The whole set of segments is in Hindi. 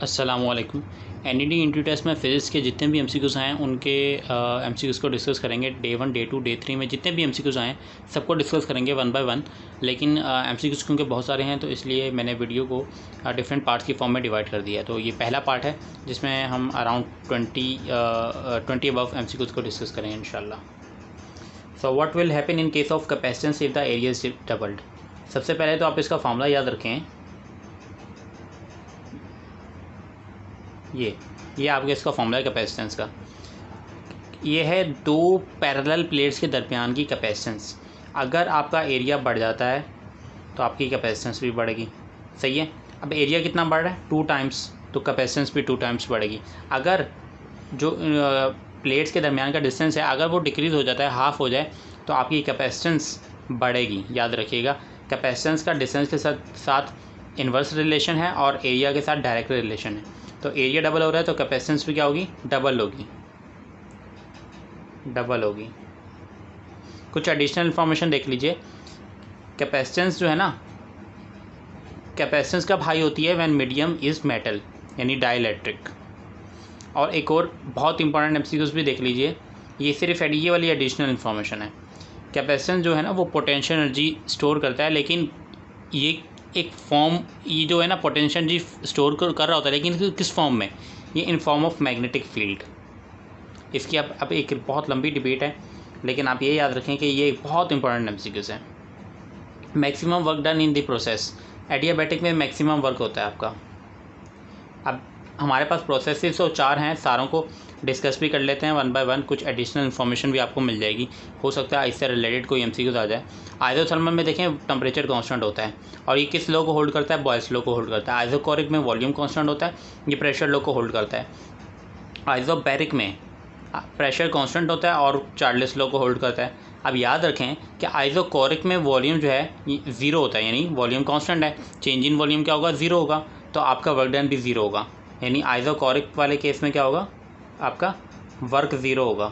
अस्सलामुअलैकुम। एनईडी इंट्री टेस्ट में फ़िज़िक्स के जितने भी एमसीक्यूज़ आए हैं उनके एमसीक्यूज़ को डिस्कस करेंगे। डे 1, डे 2, डे 3 में जितने भी एमसीक्यूज़ आए हैं सबको डिस्कस करेंगे वन बाय वन। लेकिन एमसीक्यूज़ क्योंकि बहुत सारे हैं तो इसलिए मैंने वीडियो को डिफरेंट पार्ट्स की फॉर्म में डिवाइड कर दिया है। तो ये पहला पार्ट है जिसमें हम अराउंड 20 अबव एमसीक्यूज़ को डिस्कस करेंगे इंशाल्लाह। So what will happen in case of capacitance if the area is doubled. सबसे पहले तो आप इसका फॉर्मूला याद रखें। ये आपके इसका फॉर्मूला है कैपेसिटेंस का। ये है दो पैरेलल प्लेट्स के दरमियान की कैपेसिटेंस। अगर आपका एरिया बढ़ जाता है तो आपकी कैपेसिटेंस भी बढ़ेगी। सही है। अब एरिया कितना बढ़ रहा है 2 टाइम्स, तो कैपेसिटेंस भी 2 टाइम्स बढ़ेगी। अगर जो प्लेट्स के दरमियान का डिस्टेंस है अगर वो डिक्रीज़ हो जाता है, हाफ़ हो जाए, तो आपकी कैपेसिटेंस बढ़ेगी। याद रखिएगा, कैपेसिटेंस का डिस्टेंस के साथ इन्वर्स रिलेशन है और एरिया के साथ डायरेक्ट रिलेशन है। तो एरिया डबल हो रहा है तो कैपेसिटेंस भी क्या होगी, डबल होगी। कुछ एडिशनल इन्फॉर्मेशन देख लीजिए। कैपेसिटेंस जो है ना, कैपेसिटेंस कब हाई होती है, व्हेन मीडियम इज़ मेटल यानी डाइलेक्ट्रिक। और एक और बहुत इंपॉर्टेंट एमसीक्यूज़ भी देख लीजिए। ये सिर्फ ये वाली एडिशनल इन्फॉर्मेशन है। कैपेसिटेंस जो है ना वो पोटेंशियल एनर्जी स्टोर करता है, लेकिन ये एक फॉर्म, ये जो है ना पोटेंशियल एनर्जी स्टोर कर रहा होता है, लेकिन किस फॉर्म में, ये in form of magnetic field. इसकी अब एक बहुत लंबी डिबेट है, लेकिन आप ये याद रखें कि ये बहुत इंपॉर्टेंट एमसीक्यूज़ है। Maximum work done in the process. Adiabatic में मैक्सिमम वर्क होता है आपका। अब हमारे पास प्रोसेसेस तो 4 हैं, सारों को डिस्कस भी कर लेते हैं वन बाय वन। कुछ एडिशनल इन्फॉर्मेशन भी आपको मिल जाएगी, हो सकता है इससे रिलेटेड कोई एमसीक्यूज़ आ जाए। आइसोथर्मल में देखें टेम्परेचर कांस्टेंट होता है, और ये किस लॉ को होल्ड करता है, बॉयल्स लॉ को होल्ड करता है। आइसोकोरिक में वॉल्यूम कांस्टेंट होता है, ये प्रेशर लॉ को होल्ड करता है। आइसोबैरिक में प्रेशर कांस्टेंट होता है और चार्ल्स लॉ को होल्ड करता है। अब याद रखें कि आइसोकोरिक में वॉल्यूम जो है ये 0 होता है, यानी वॉल्यूम कांस्टेंट है, चेंज इन वॉल्यूम क्या होगा, 0 होगा, तो आपका वर्क डन भी 0 होगा। यानी आइसोकोरिक वाले केस में क्या होगा, आपका वर्क 0 होगा।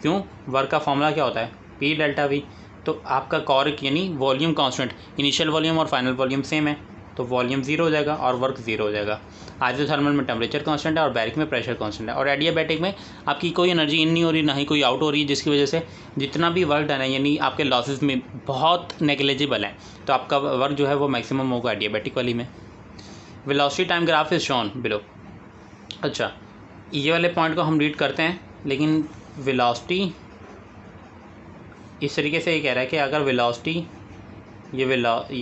क्यों, वर्क का फॉर्मूला क्या होता है, P डेल्टा V। तो आपका कोरिक यानी वॉल्यूम कांस्टेंट, इनिशियल वॉल्यूम और फाइनल वॉल्यूम सेम है, तो वॉल्यूम 0 हो जाएगा और वर्क 0 हो जाएगा। आइसोथर्मल में टेम्परेचर कांस्टेंट है और बैरिक में प्रेशर कांस्टेंट है। और एडियाबैटिक में आपकी कोई एनर्जी इन नहीं हो रही, ना ही कोई आउट हो रही है, जिसकी वजह से जितना भी वर्क डन है यानी आपके लॉसेस में बहुत नेग्लिजिबल है, तो आपका वर्क जो है वो मैक्सिमम होगा एडियाबैटिक वाली में। Velocity time graph is shown below. अच्छा, ये वाले पॉइंट को हम रीड करते हैं, लेकिन वेलोसिटी इस तरीके से ये कह रहा है कि अगर वेलोसिटी, ये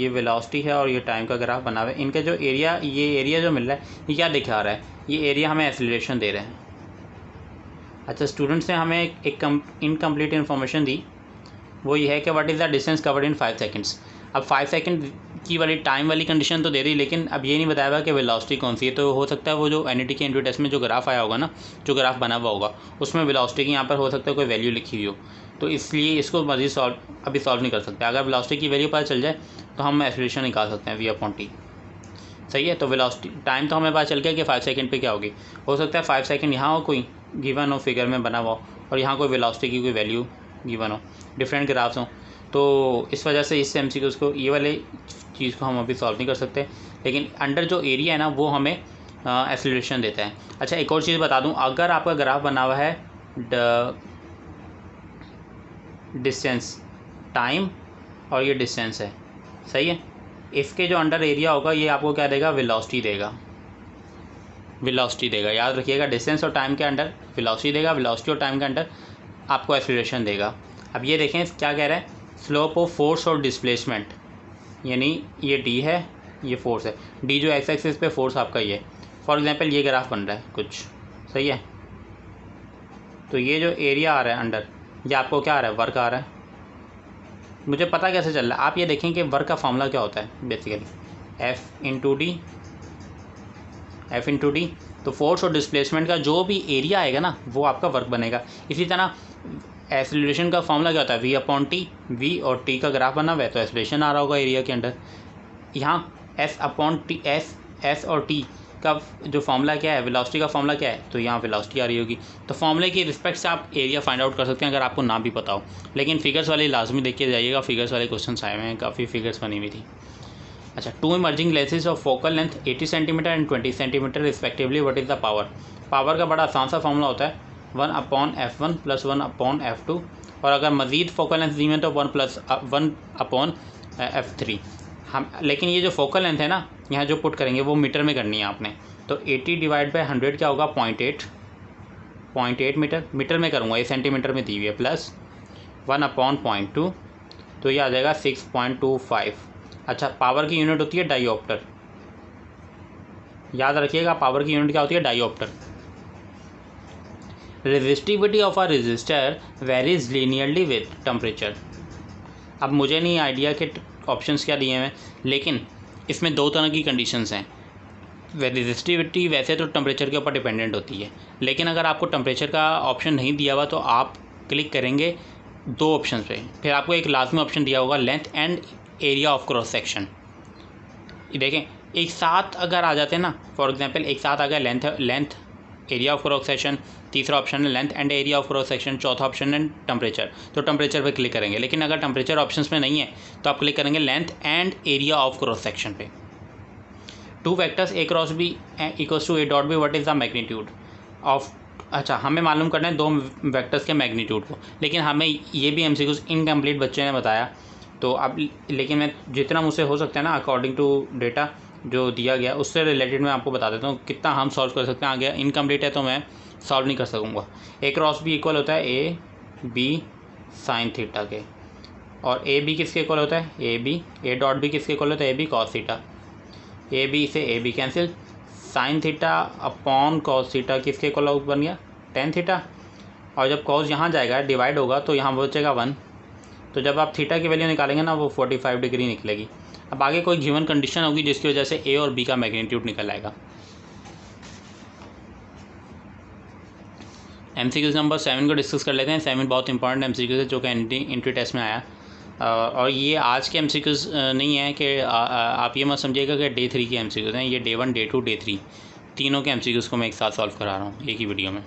वेलोसिटी है और ये टाइम का ग्राफ बना हुआ है, इनका जो एरिया, ये एरिया जो मिल रहा है ये क्या दिखा रहा है, ये एरिया हमें एक्सीलरेशन दे रहे हैं। अच्छा, स्टूडेंट्स ने हमें एक इनकम्प्लीट इन्फॉर्मेशन दी, वो ये है कि what is the distance covered in 5 seconds. अब 5 सेकंड की वाली टाइम वाली कंडीशन तो दे दी, लेकिन अब ये नहीं बताया हुआ कि वेलोसिटी कौन सी है। तो हो सकता है वो जो एनईटी के इंट्री टेस्ट में जो ग्राफ आया होगा ना, जो ग्राफ बना हुआ होगा, उसमें वेलोसिटी की यहाँ पर हो सकता है कोई वैल्यू लिखी हुई हो, तो इसलिए इसको मज़ीद अभी सॉल्व नहीं कर सकते। अगर वेलोसिटी की वैल्यू पता चल जाए तो हम एक्सीलरेशन निकाल सकते हैं V/T। सही है। तो वेलोसिटी टाइम तो हमें पता चल गया कि 5 सेकंड पे क्या होगी। हो सकता है 5 सेकंड यहाँ हो, कोई गिवन हो, फिगर में बना हुआ हो, और यहाँ कोई वेलोसिटी की कोई वैल्यू गिवन हो, डिफरेंट ग्राफ्स हों। तो इस वजह से इस एमसीक्यूज़ को, ये वाले चीज़ को हम अभी सॉल्व नहीं कर सकते, लेकिन अंडर जो एरिया है ना वो हमें एक्सीलरेशन देता है। अच्छा, एक और चीज़ बता दूँ, अगर आपका ग्राफ बना हुआ है डिस्टेंस, टाइम और ये डिस्टेंस है, सही है, इसके जो अंडर एरिया होगा ये आपको क्या देगा, वेलोसिटी देगा। याद रखिएगा, डिस्टेंस और टाइम के अंडर वेलोसिटी देगा, वेलोसिटी और टाइम के अंडर आपको एक्सीलरेशन देगा। अब ये देखें क्या कह रहा है, स्लोप ऑफ फोर्स और डिस्प्लेसमेंट, यानी ये d है, ये फोर्स है, d जो एक्स एक्सिस पे फोर्स आपका ये, फॉर एग्जांपल ये ग्राफ बन रहा है कुछ, सही है, तो ये जो एरिया आ रहा है अंडर, ये आपको क्या आ रहा है, वर्क आ रहा है। मुझे पता कैसे चल रहा है, आप ये देखें कि वर्क का फॉर्मूला क्या होता है, बेसिकली F इंटू डी। तो फोर्स और डिस्प्लेसमेंट का जो भी एरिया आएगा ना वो आपका वर्क बनेगा। इसी तरह एक्सीलरेशन का फॉर्मूला क्या होता है, V/T। V और T का ग्राफ बना हुआ है तो एक्सीलरेशन आ रहा होगा एरिया के अंडर। यहाँ S और T का जो फॉर्मूला क्या है, वेलोसिटी का फॉर्मूला क्या है, तो यहाँ वेलोसिटी आ रही होगी। तो फॉर्मूले की रिस्पेक्ट से आप एरिया फाइंड आउट कर सकते हैं अगर आपको ना भी पता हो, लेकिन फिगर्स वाले लाजमी देख के जाइएगा, फिगर्स वाले क्वेश्चन आए हुए हैं, काफ़ी फिगर्स बनी हुई थी। अच्छा, two emerging lenses of focal length 80 centimetre and 20 centimetre respectively, what is the power? Power का बड़ा आसान सा फॉर्मूला होता है 1/f1 + 1/f2, और अगर मज़ीद फोकल लेंथ दी में तो 1/f3। हम लेकिन ये जो फोकल लेंथ है ना, यहाँ जो पुट करेंगे वो मीटर में करनी है आपने। तो 80 / 100 क्या होगा? 0.8 मीटर। मीटर में करूँगा, ये सेंटीमीटर में दी हुई है, प्लस 1/0.2, तो ये आ जाएगा 6.25। अच्छा, पावर की यूनिट होती है डायोप्टर। याद रखिएगा, पावर की यूनिट क्या होती है? Dioptre. Resistivity of a resistor varies linearly with temperature. अब मुझे नहीं आइडिया कि ऑप्शंस क्या दिए हैं, लेकिन इसमें दो तरह की कंडीशंस हैं। रेजिस्टिविटी वैसे तो टेम्परेचर के ऊपर डिपेंडेंट होती है, लेकिन अगर आपको टेम्परेचर का ऑप्शन नहीं दिया हुआ तो आप क्लिक करेंगे दो ऑप्शन पे, फिर आपको एक लाजमी ऑप्शन दिया होगा length and area of cross section. देखें, एक साथ अगर आ जाते हैं ना, फॉर एग्जांपल एक साथ आ गया length area of cross section, तीसरा ऑप्शन है length and area of cross section, चौथा ऑप्शन है टेम्परेचर, तो टेम्परेचर पे क्लिक करेंगे। लेकिन अगर टेम्परेचर ऑप्शंस में नहीं है तो आप क्लिक करेंगे length and area of cross section पे। Two vectors A cross B equals to A dot B, what is the magnitude of? अच्छा, हमें मालूम करना है दो वेक्टर्स के मैग्नीट्यूड को, लेकिन हमें ये भी MCQ इनकम्प्लीट बच्चे ने बताया, तो अब लेकिन मैं जितना मुझसे हो सकता है ना अकॉर्डिंग टू डेटा जो दिया गया उससे रिलेटेड मैं आपको बता देता हूँ कितना हम सॉल्व कर सकते हैं। आगे इनकम्प्लीट है तो मैं सॉल्व नहीं कर सकूँगा। A क्रॉस B इक्वल होता है AB साइन थीटा के, और AB किसके इक्वल होता है? A डॉट B किसके इक्वल होता है? AB cos theta. AB से AB cancel, sine theta upon cos theta किसके इक्वल बन गया? Tan theta. और जब कॉस यहाँ जाएगा डिवाइड होगा तो यहाँ बचेगा 1, तो जब आप थीटा की वैल्यू निकालेंगे ना वो 45 डिग्री निकलेगी। अब आगे कोई गिवन कंडीशन होगी जिसकी वजह से A और B का मैग्नीट्यूड निकल आएगा। MCQ नंबर 7 को डिस्कस कर लेते हैं। 7 बहुत इंपॉर्टेंट MCQ है जो कि एंट्री टेस्ट में आया, और ये आज के MCQ नहीं है कि आप ये मत समझिएगा कि डे 3 के MCQ हैं, ये डे 1 डे 2 डे 3 तीनों के MCQ को मैं एक साथ सॉल्व करा रहा हूँ एक ही वीडियो में,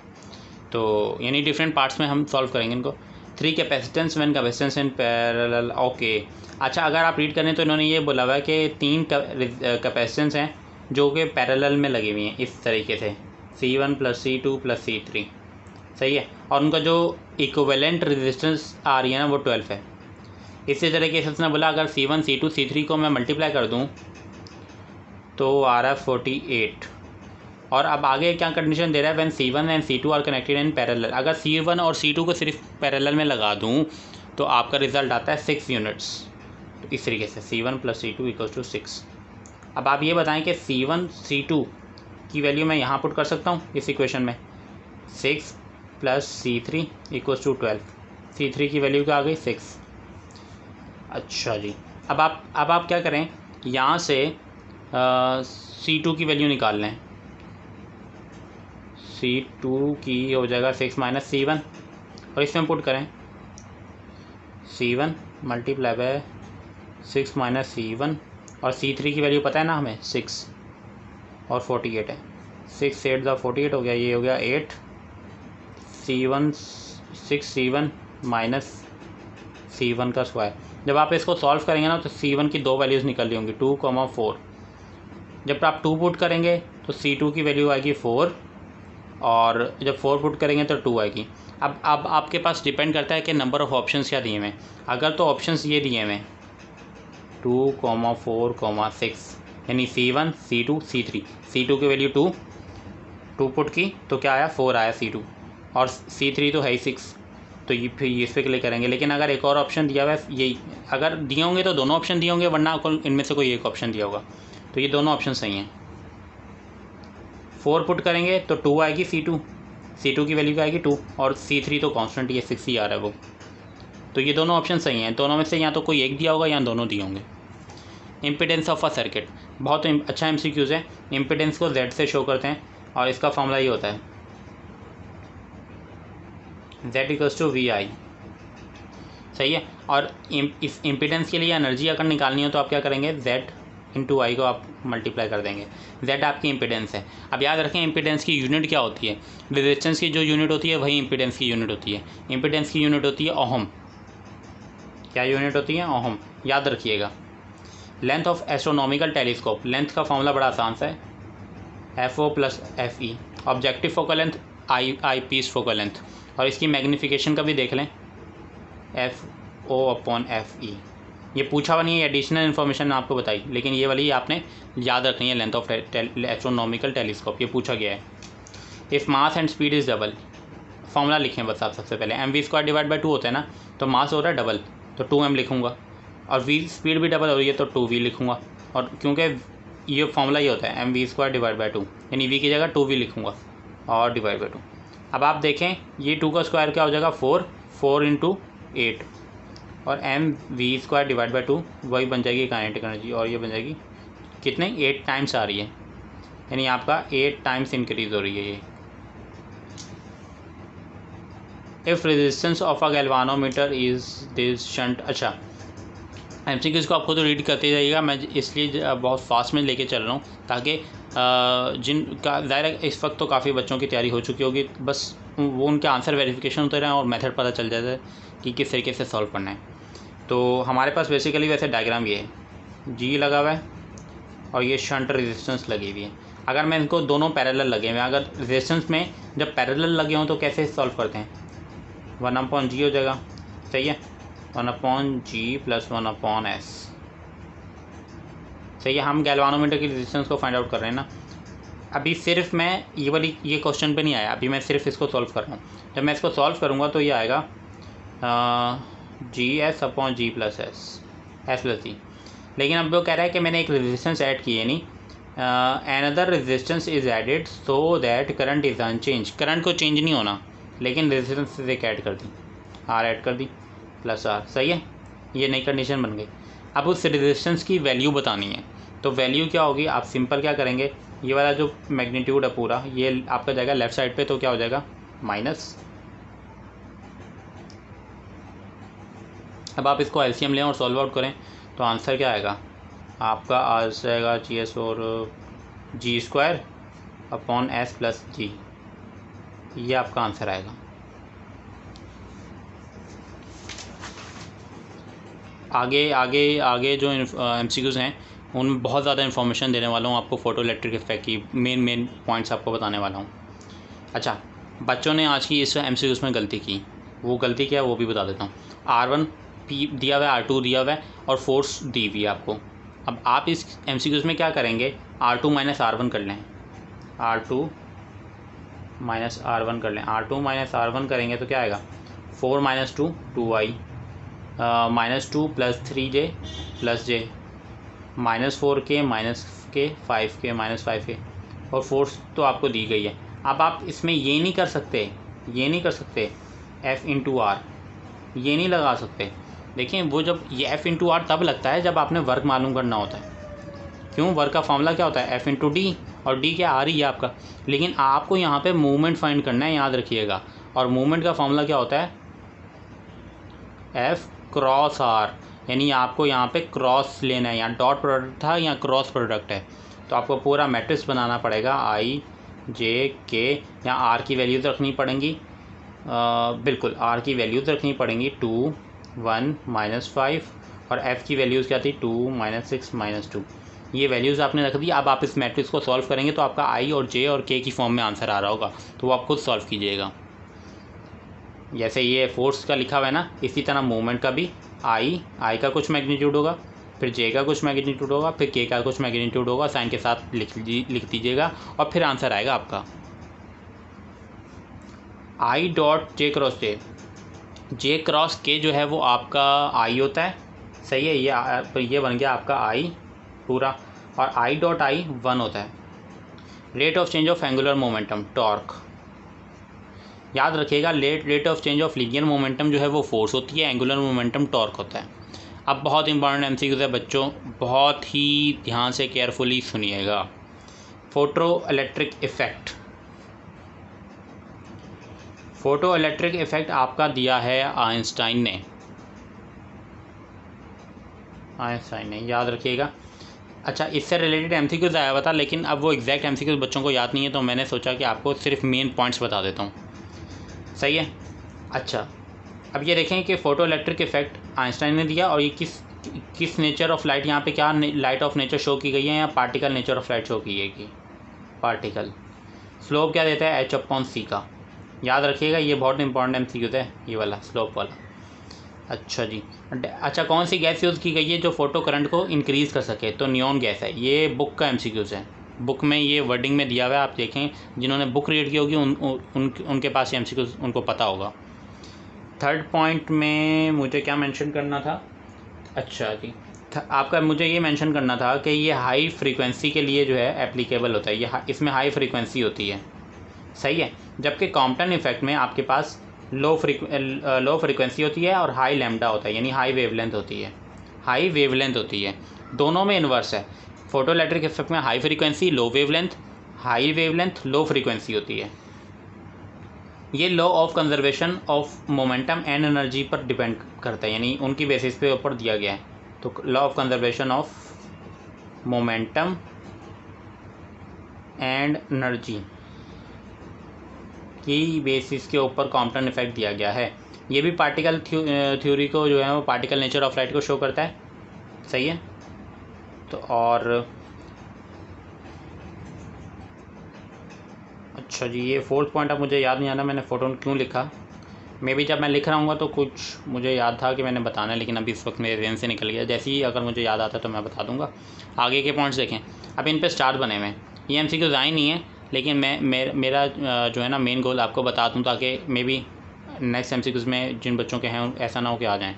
तो यानी डिफरेंट पार्ट्स में हम सॉल्व करेंगे इनको। 3 capacitance when capacitance in parallel, okay. अच्छा, अगर आप रीड करें तो इन्होंने ये बोला हुआ है कि 3 कैपेसिटेंस हैं जो कि पैरेलल में लगी हुई हैं इस तरीके से, C1 + C2 + C3, सही है, और उनका जो इक्विवेलेंट रेजिस्टेंस आ रही है ना वो 12 है। इसी तरीके से उसने बोला अगर C1 C2 C3 को मैं मल्टीप्लाई कर दूं तो आ रहा है 48। और अब आगे क्या कंडीशन दे रहा है? When C1 and C2 are connected in parallel. अगर C1 और C2 को सिर्फ पैरेलल में लगा दूं तो आपका रिजल्ट आता है 6 यूनिट्स। तो इस तरीके से C1 + C2 = 6। अब आप ये बताएं कि C1 C2 की वैल्यू मैं यहाँ पुट कर सकता हूँ इस इक्वेशन में, 6 + C3 = 12। C3 की वैल्यू क्या आ गई? 6। अच्छा जी, अब आप क्या करें, यहाँ से C2 की वैल्यू निकाल लें। C2 की हो जाएगा 6 - C1, और इसमें पुट करें C1 × 6 - C1, और C3 की वैल्यू पता है ना हमें 6 और 48 है, 6 8 = 48 हो गया, ये हो गया 8 C1 6 C1 - C1 का स्क्वायर। जब आप इसको सॉल्व करेंगे ना तो C1 की दो वैल्यूज़ निकल रही होंगी 2, 4। जब आप 2 पुट करेंगे तो C2 की वैल्यू आएगी 4, और जब 4 पुट करेंगे तो 2 आएगी। अब आपके पास डिपेंड करता है कि नंबर ऑफ़ ऑप्शंस क्या दिए हुए हैं। अगर तो ऑप्शंस ये दिए हुए हैं 2, 4, 6, यानी C1 C2 C3, C2 की वैल्यू 2 पुट की तो क्या आया? 4 आया C2, और C3 तो है ही 6, तो ये फिर इस पर क्लिक करेंगे। लेकिन अगर एक और ऑप्शन दिया हुआ है, यही अगर दिए होंगे तो दोनों ऑप्शन दिए होंगे, वरना इनमें से कोई एक ऑप्शन दिया होगा, तो ये दोनों ऑप्शन सही हैं। 4 पुट करेंगे तो 2 आएगी C2 की वैल्यू क्या आएगी? 2, और C3 तो कांस्टेंट ही है, 6 ही आ रहा है वो, तो ये दोनों ऑप्शन सही हैं। दोनों में से या तो कोई एक दिया होगा या दोनों दिए होंगे। इम्पीडेंस ऑफ अ सर्किट बहुत अच्छा MCQ है। इम्पीडेंस को Z से शो करते हैं, और इसका फॉर्मूला ये होता है Z = VI, सही है। और इस इम्पीडेंस के लिए एनर्जी अगर निकालनी हो तो आप क्या करेंगे? Z × I को आप मल्टीप्लाई कर देंगे। Z आपकी इम्पीडेंस है। अब याद रखें इम्पीडेंस की यूनिट क्या होती है? रेजिस्टेंस की जो यूनिट होती है वही इम्पीडेंस की यूनिट होती है। इम्पीडेंस की यूनिट होती है ओहम। क्या यूनिट होती है? ओहम, याद रखिएगा। Length of astronomical telescope, length का फॉर्मूला बड़ा आसान सा है, FO + FE। Objective focal length eyepiece focal length, और इसकी मैग्नीफिकेशन का भी देख लें, FO/FE। ये पूछा हुआ नहीं है, एडिशनल इन्फॉर्मेशन आपको बताई, लेकिन ये वाली आपने याद रखनी है, लेंथ ऑफ एस्ट्रोनॉमिकल टेलीस्कोप, ये पूछा गया है। If mass and speed is double, formula लिखें बस आप सबसे पहले, mv² / 2 होता है ना, तो मास हो रहा है डबल तो 2m लिखूँगा, और v स्पीड भी डबल हो रही है तो 2v लिखूँगा, और क्योंकि ये फॉर्मूला ये होता है mv² / 2, यानी v की जगह 2v लिखूँगा और डिवाइड बाई 2। अब आप देखें ये 2 का स्क्वायर क्या हो जाएगा 4 × 8, और mv² / 2 वही बन जाएगी काइनेटिक एनर्जी, और ये बन जाएगी कितने 8 टाइम्स आ रही है, यानी आपका 8 टाइम्स इंक्रीज हो रही है ये। If resistance of a galvanometer is this shunt, अच्छा MCQs को आपको तो रीड करते जाइएगा, मैं इसलिए बहुत फास्ट में लेके चल रहा हूँ ताकि जिनका ज़ाहिर इस वक्त तो काफ़ी बच्चों की तैयारी हो चुकी होगी, बस वो उनके आंसर वेरिफिकेशन होते रहें और मेथड पता चल जाता है कि किस तरीके से सॉल्व करना है। तो हमारे पास बेसिकली वैसे डायग्राम ये है, G लगा हुआ है और ये शंट रेजिस्टेंस लगी हुई है। अगर मैं इनको दोनों पैरेलल लगे हुए हैं, अगर रेजिस्टेंस में जब पैरेलल लगे हों तो कैसे सॉल्व करते हैं, 1/G हो जाएगा, सही है, 1/G + 1/S, सही है। हम गैल्वानोमीटर की रेजिस्टेंस को फाइंड आउट कर रहे हैं ना। अभी सिर्फ मैं ये क्वेश्चन पे नहीं आया, अभी मैं सिर्फ इसको सॉल्व कर रहा हूँ। जब मैं इसको सॉल्व करूँगा तो ये आएगा GS/G + S, S+G। लेकिन अब वो कह रहा है कि मैंने एक रेजिस्टेंस ऐड की है, नहीं another resistance is added so that current is unchanged, current को चेंज नहीं होना, लेकिन रेजिस्टेंस एक ऐड कर दी, R ऐड कर दी +R, सही है, ये नई कंडीशन बन गई। अब उस रेजिस्टेंस की वैल्यू बतानी है, तो वैल्यू क्या होगी, आप सिंपल क्या करेंगे, ये वाला जो मैग्नीट्यूड है पूरा ये आपका जाएगा लेफ़्ट साइड पे, तो क्या हो जाएगा माइनस। अब आप इसको एलसीएम लें और सॉल्व आउट करें तो आंसर क्या आएगा आपका, आ जाएगा GS और G² / S + G, ये आपका आंसर आएगा। आगे आगे आगे जो MCQs हैं उनमें बहुत ज़्यादा इन्फॉर्मेशन देने वाला हूँ आपको, फोटो इलेक्ट्रिक इफेक्ट की मेन पॉइंट्स आपको बताने वाला हूँ। अच्छा, बच्चों ने आज की इस MCQs में गलती की, वो गलती क्या है वो भी बता देता हूँ। R1 P दिया हुआ है, R2 दिया हुआ है और फोर्स दी हुई है आपको। अब आप इस MCQs में क्या करेंगे, R2 - R1 कर लें, R2 - R1 कर लें, R2 - R1 करेंगे तो क्या आएगा 4 - 2 2i, -2 + 3j + j, -4k -k 5k -5k, और फोर्स तो आपको दी गई है। अब आप इसमें ये नहीं कर सकते F × R, ये नहीं लगा सकते। देखिए वो जब ये F × R तब लगता है जब आपने वर्क मालूम करना होता है। क्यों, वर्क का फॉर्मूला क्या होता है F × D, और D क्या R ही है आपका, लेकिन आपको यहाँ पे मूवमेंट फाइंड करना है, याद रखिएगा। और मूवमेंट का फॉर्मूला क्या होता है F × R, यानी आपको यहाँ पे क्रॉस लेना है, यहाँ डॉट प्रोडक्ट था या क्रॉस प्रोडक्ट है, तो आपको पूरा मैट्रिक्स बनाना पड़ेगा I J K, यहाँ R की वैल्यूज़ रखनी पड़ेंगी, बिल्कुल R की वैल्यूज़ रखनी पड़ेंगी 2 1 -5, और F की वैल्यूज़ क्या थी 2 -6 -2, ये वैल्यूज़ आपने रख दी। अब आप इस मैट्रिक्स को सॉल्व करेंगे तो आपका I और J और K की फॉर्म में आंसर आ रहा होगा, तो वो आप खुद सॉल्व कीजिएगा। जैसे ये फोर्स का लिखा हुआ है ना, इसी तरह मूवमेंट का भी I का कुछ मैग्नीट्यूड होगा, फिर J का कुछ मैग्नीट्यूड होगा, फिर K का कुछ मैग्नीट्यूड होगा, साइन के साथ लिख दीजिएगा और फिर आंसर आएगा आपका I.J × J, J × K जो है वो आपका I होता है, सही है, ये बन गया आपका I पूरा, और I.I 1 होता है। Rate of change of angular momentum torque, याद रखिएगा, rate of change of linear momentum जो है वो फोर्स होती है, एंगुलर मोमेंटम टॉर्क होता है। अब बहुत इंपॉर्टेंट MCQ है बच्चों, बहुत ही ध्यान से केयरफुली सुनिएगा। फोटो इलेक्ट्रिक इफ़ेक्ट आपका दिया है आइंस्टाइन ने, याद रखिएगा। अच्छा, इससे रिलेटेड MCQs आया हुआ था, लेकिन अब वो एग्जैक्ट MCQs बच्चों को याद नहीं है, तो मैंने सोचा कि आपको सिर्फ मेन पॉइंट्स बता देता हूँ, सही है। अच्छा, अब ये देखें कि फ़ोटो इलेक्ट्रिक इफ़ेक्ट आइंस्टाइन ने दिया और ये किस नेचर ऑफ लाइट, यहाँ पे क्या लाइट ऑफ नेचर शो की गई है या particle nature of light show की है? पार्टिकल। स्लोप क्या देता है? h/c का। याद रखिएगा, ये बहुत इंपॉर्टेंट MCQ है ये वाला, स्लोप वाला। अच्छा जी। अच्छा, कौन सी गैस यूज़ की गई है जो फोटो करंट को इंक्रीज़ कर सके? तो नियॉन गैस है। ये बुक का MCQ है, बुक में ये वर्डिंग में दिया हुआ है, आप देखें, जिन्होंने बुक रीड की होगी उनके पास ये MCQ उनको पता होगा। थर्ड पॉइंट में मुझे क्या मेंशन करना था? अच्छा जी, आपका मुझे ये मेंशन करना था कि ये हाई फ्रीक्वेंसी के लिए जो है एप्लीकेबल होता है, ये इसमें हाई फ्रीक्वेंसी होती है, सही है। जबकि कॉम्पटन इफेक्ट में आपके पास लो फ्रीक्वेंसी होती है और हाई लैम्डा होता है, यानी हाई वेवलेंथ होती है, हाई वेवलेंथ होती है। दोनों में इन्वर्स है। फोटो इलेक्ट्रिक इफेक्ट में high frequency low wavelength, high wavelength low frequency होती है। ये law of conservation of momentum and energy पर डिपेंड करता है, यानी उनकी बेसिस पे ऊपर दिया गया है। तो law of conservation of momentum and energy की बेसिस के ऊपर कॉम्पटन इफेक्ट दिया गया है। ये भी पार्टिकल थ्योरी को जो है वो पार्टिकल नेचर ऑफ लाइट को शो करता है, सही है। तो और अच्छा जी, ये फोर्थ पॉइंट अब मुझे याद नहीं आना मैंने फ़ोटो क्यों लिखा। मे बी जब मैं लिख रहा हूँ तो कुछ मुझे याद था कि मैंने बताना है, लेकिन अभी इस वक्त मेरे रेंज से निकल गया। जैसे ही अगर मुझे याद आता तो मैं बता दूंगा। आगे के पॉइंट्स देखें, अब इन पे स्टार बने हुए हैं। ये MCQ आए नहीं है, लेकिन मेरा जो है ना मेन गोल आपको बता दूँ, ताकि मे बी नेक्स्ट MCQs में जिन बच्चों के हैं ऐसा ना हो कि आ जाएँ।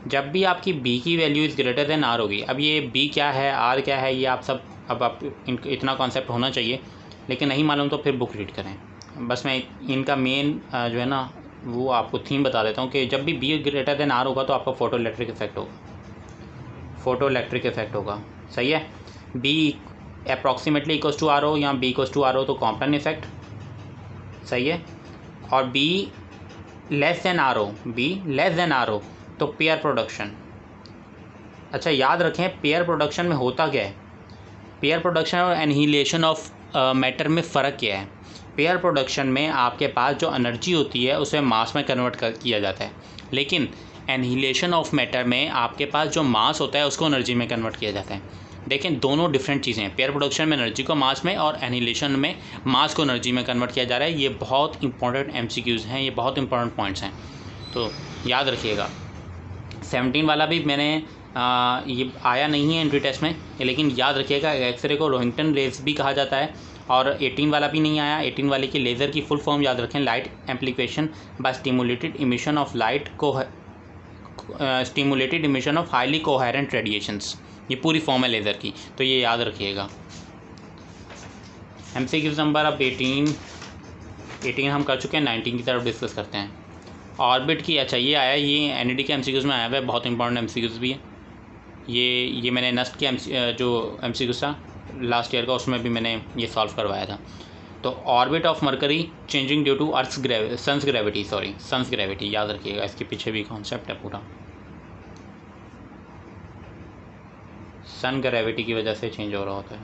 जब भी आपकी B की value is greater than R होगी, अब ये B क्या है, R क्या है, ये आप सब अब आप इतना कॉन्सेप्ट होना चाहिए, लेकिन नहीं मालूम तो फिर बुक रीड करें। बस मैं इनका मेन जो है ना वो आपको थीम बता देता हूँ कि जब भी B ग्रेटर देन R होगा तो आपका फोटो इलेक्ट्रिक इफेक्ट होगा, फोटो इलेक्ट्रिक इफेक्ट होगा, सही है। B approximately equals to R हो या B इक्वल्स टू R हो तो कॉम्पटन इफेक्ट, सही है। और B लेस देन R हो, B लेस देन R हो तो पेयर प्रोडक्शन। अच्छा, याद रखें पेयर प्रोडक्शन में होता क्या है, पेयर प्रोडक्शन और एनहिलेशन ऑफ मैटर में फ़र्क क्या है। पेयर प्रोडक्शन में आपके पास जो एनर्जी होती है उसे मास में कन्वर्ट किया जाता है, लेकिन एनहिलेशन ऑफ मैटर में आपके पास जो मास होता है उसको एनर्जी में कन्वर्ट किया जाता है। देखें, दोनों डिफरेंट चीज़ें हैं। पेयर प्रोडक्शन में एनर्जी को मास में और एनहिलेशन में मास को एनर्जी में कन्वर्ट किया जा रहा है। ये बहुत इंपॉर्टेंट MCQs हैं, ये बहुत इंपॉर्टेंट पॉइंट्स हैं, तो याद रखिएगा। 17 वाला भी मैंने ये आया नहीं है एंट्री टेस्ट में, लेकिन याद रखिएगा एक्सरे को रोहिंगटन रेज भी कहा जाता है। और 18 वाला भी नहीं आया। 18 वाले की लेज़र की फुल फॉर्म याद रखें, light amplification by stimulated emission of light को stimulated emission of highly coherent radiations, ये पूरी फॉर्म है लेज़र की, तो ये याद रखिएगा। MCQ नंबर अब 18 हम कर चुके हैं, 19 की तरफ डिस्कस करते हैं। ऑर्बिट की, अच्छा ये आया, ये NED के MCQs में आया हुआ है, बहुत इंपॉर्टेंट MCQs भी है। ये मैंने नस्ट के जो MCQ था लास्ट ईयर का, उसमें भी मैंने ये सॉल्व करवाया था। तो orbit of Mercury changing due to sun's gravity, याद रखिएगा, इसके पीछे भी कॉन्सेप्ट है पूरा। सन ग्रेविटी की वजह से चेंज हो रहा होता है।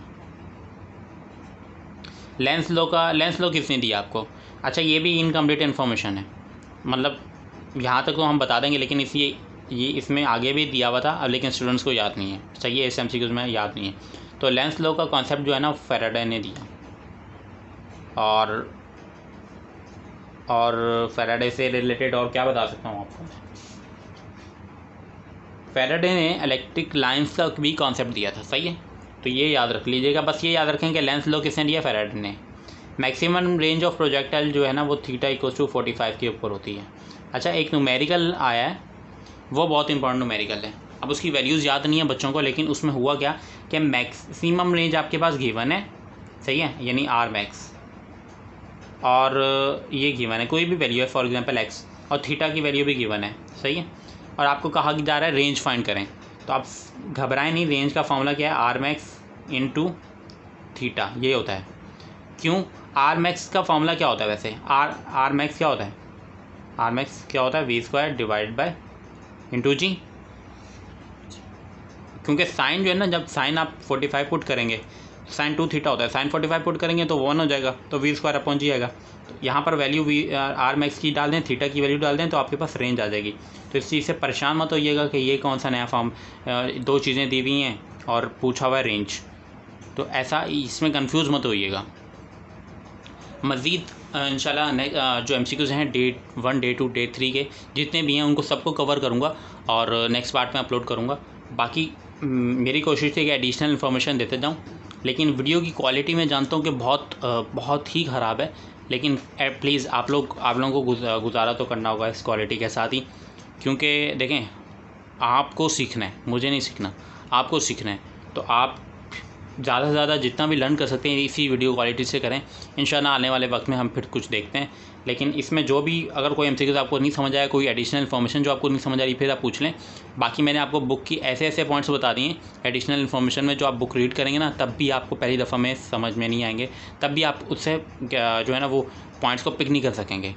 लेंस लॉ किसने दिया आपको? अच्छा, ये भी इनकम्प्लीट इन्फॉर्मेशन है, मतलब यहाँ तक तो हम बता देंगे, लेकिन ये इसमें आगे भी दिया हुआ था, अब लेकिन स्टूडेंट्स को याद नहीं है, सही है, इस MCQs में याद नहीं है। तो लेंस लॉ का कॉन्सेप्ट जो है ना फैराडे ने दिया, और फैराडे से रिलेटेड और क्या बता सकता हूँ आपको, फैराडे ने इलेक्ट्रिक लाइंस का भी कॉन्सेप्ट दिया था, सही है। तो ये याद रख लीजिएगा, बस ये याद रखें कि लेंस लॉ किसने दिया, फैराडे ने। मैक्सिमम रेंज ऑफ प्रोजेक्टाइल जो है ना वो θ=45 के ऊपर होती है। अच्छा, एक न्यूमेरिकल आया है, वो बहुत इंपॉर्टेंट न्यूमेरिकल है, अब उसकी वैल्यूज़ याद नहीं है बच्चों को, लेकिन उसमें हुआ क्या कि मैक्सिमम रेंज आपके पास गिवन है, सही है, यानी R मैक्स, और ये गिवन है, कोई भी वैल्यू है, फॉर एग्जांपल x, और थीटा की वैल्यू भी गिवन है, सही है, और आपको कहा जा रहा है रेंज फाइंड करें। तो आप घबराएं नहीं, रेंज का फॉर्मूला क्या है, R मैक्स इंटू थीटा, ये होता है। क्यों? R मैक्स का फॉर्मूला क्या होता है वैसे, R मैक्स क्या होता है, R मैक्स क्या होता है, v² डिवाइड बाय इंटू जी, क्योंकि साइन जो है ना, जब साइन आप 45 पुट करेंगे साइन 2 थीटा होता है, साइन 45 पुट करेंगे तो 1 हो जाएगा, तो v² आएगा। तो यहाँ पर वैल्यू आर मैक्स की डाल दें, थीटा की वैल्यू डाल दें, तो आपके पास रेंज आ जाएगी। तो इस चीज़ से परेशान मत होइएगा कि ये कौन सा नया फॉर्म, 2 चीज़ें दी हुई हैं और पूछा हुआ है रेंज, तो ऐसा इसमें कंफ्यूज मत होइएगा। मज़ीद इंशाल्लाह जो MCQs हैं डे 1, डे 2, डे 3 के जितने भी हैं उनको सबको कवर करूँगा और नेक्स्ट पार्ट में अपलोड करूँगा। बाकी मेरी कोशिश थी कि एडिशनल इन्फॉर्मेशन देते जाऊँ, लेकिन वीडियो की क्वालिटी मैं जानता हूँ कि बहुत ही ख़राब है, लेकिन प्लीज़ आप लोगों को गुजारा तो करना होगा इस क्वालिटी के साथ ही, क्योंकि देखें आपको सीखना है, मुझे नहीं सीखना, आपको सीखना है। तो आप ज़्यादा से ज़्यादा जितना भी लर्न कर सकते हैं इसी वीडियो क्वालिटी से करें। इंशाल्लाह आने वाले वक्त में हम फिर कुछ देखते हैं। लेकिन इसमें जो भी अगर कोई MCQs आपको नहीं समझ आया, कोई एडिशनल इन्फॉर्मेशन जो आपको नहीं समझ आ रही, फिर आप पूछ लें। बाकी मैंने आपको बुक की ऐसे पॉइंट्स बता दिए एडिशनल इन्फॉर्मेशन में, जो आप बुक रीड करेंगे ना तब भी आपको पहली दफ़ा में समझ में नहीं आएंगे, तब भी आप उससे जो है ना वो पॉइंट्स को पिक नहीं कर सकेंगे।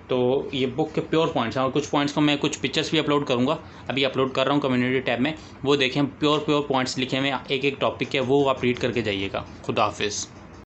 तो ये बुक के प्योर पॉइंट्स हैं, और कुछ पॉइंट्स को मैं कुछ पिक्चर्स भी अपलोड करूँगा, अभी अपलोड कर रहा हूँ कम्युनिटी टैब में, वो देखें प्योर पॉइंट्स लिखे हुए एक टॉपिक के, वो आप रीड करके जाइएगा। खुदा हाफिज़।